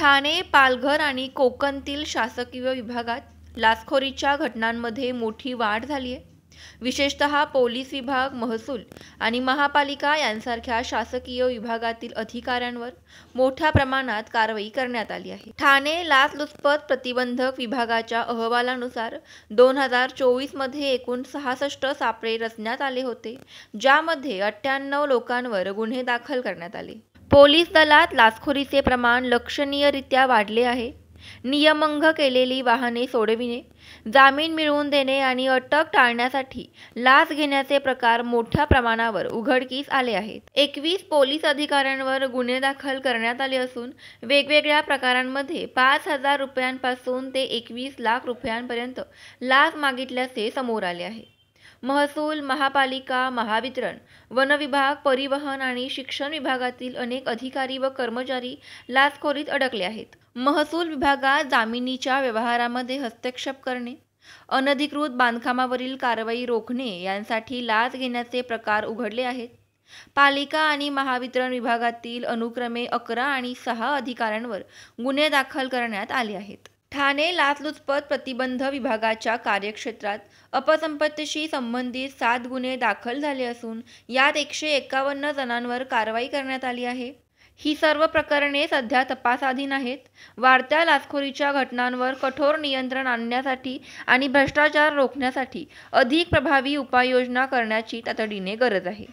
ठाणे, पालघर आणि कोकणातील शासकीय विभागात लाचखोरीच्या घटनांमध्ये मोठी वाढ झाली आहे. विशेषतः पोलीस विभाग, महसूल आणि महापालिका यांसारख्या शासकीय विभागातील अधिकाऱ्यांवर मोठ्या प्रमाणात कारवाई करण्यात आली आहे. ठाणे लाचलुचपत प्रतिबंधक विभागाच्या अहवालानुसार 2024 मध्ये एकूण 66 सापळे रचण्यात आले होते, ज्यामध्ये 98 लोकांवर गुन्हे दाखल करण्यात आले. पोलीस दलात लाचखोरीचे प्रमाण लक्षणीयरित्या वाढले आहे. नियमभंग केलेली वाहने सोडविणे, जामीन मिळवून देणे आणि अटक टाळण्यासाठी लाच घेण्याचे प्रकार मोठ्या प्रमाणावर उघडकीस आले आहेत. 21 पोलीस अधिकाऱ्यांवर गुन्हे दाखल करण्यात आले असून वेगवेगळ्या प्रकारांमध्ये 5,000 रुपयांपासून ते 21 लाख रुपयांपर्यंत लाच मागितल्याचे समोर आले आहे. महसूल, महापालिका, महावितरण, वन विभाग, परिवहन आणि शिक्षण विभागातील अनेक अधिकारी व कर्मचारी लाचखोरीत अडकले आहेत. महसूल विभागात जामिनीच्या व्यवहारामध्ये हस्तक्षेप करणे, अनधिकृत बांधकामावरील कारवाई रोखणे यांसाठी लाच घेण्याचे प्रकार उघडले आहेत. पालिका आणि महावितरण विभागातील अनुक्रमे 11 आणि 6 अधिकाऱ्यांवर गुन्हे दाखल करण्यात आले आहेत. ठाणे लाचलुचपत प्रतिबंध विभागाच्या कार्यक्षेत्रात अपसंपत्तीशी संबंधित 7 गुन्हे दाखल झाले असून यात 151 जणांवर कारवाई करण्यात आली आहे. ही सर्व प्रकरणे सध्या तपासाधीन आहेत. वाढत्या लाचखोरीच्या घटनांवर कठोर नियंत्रण आणण्यासाठी आणि भ्रष्टाचार रोखण्यासाठी अधिक प्रभावी उपाययोजना करण्याची तातडीने गरज आहे.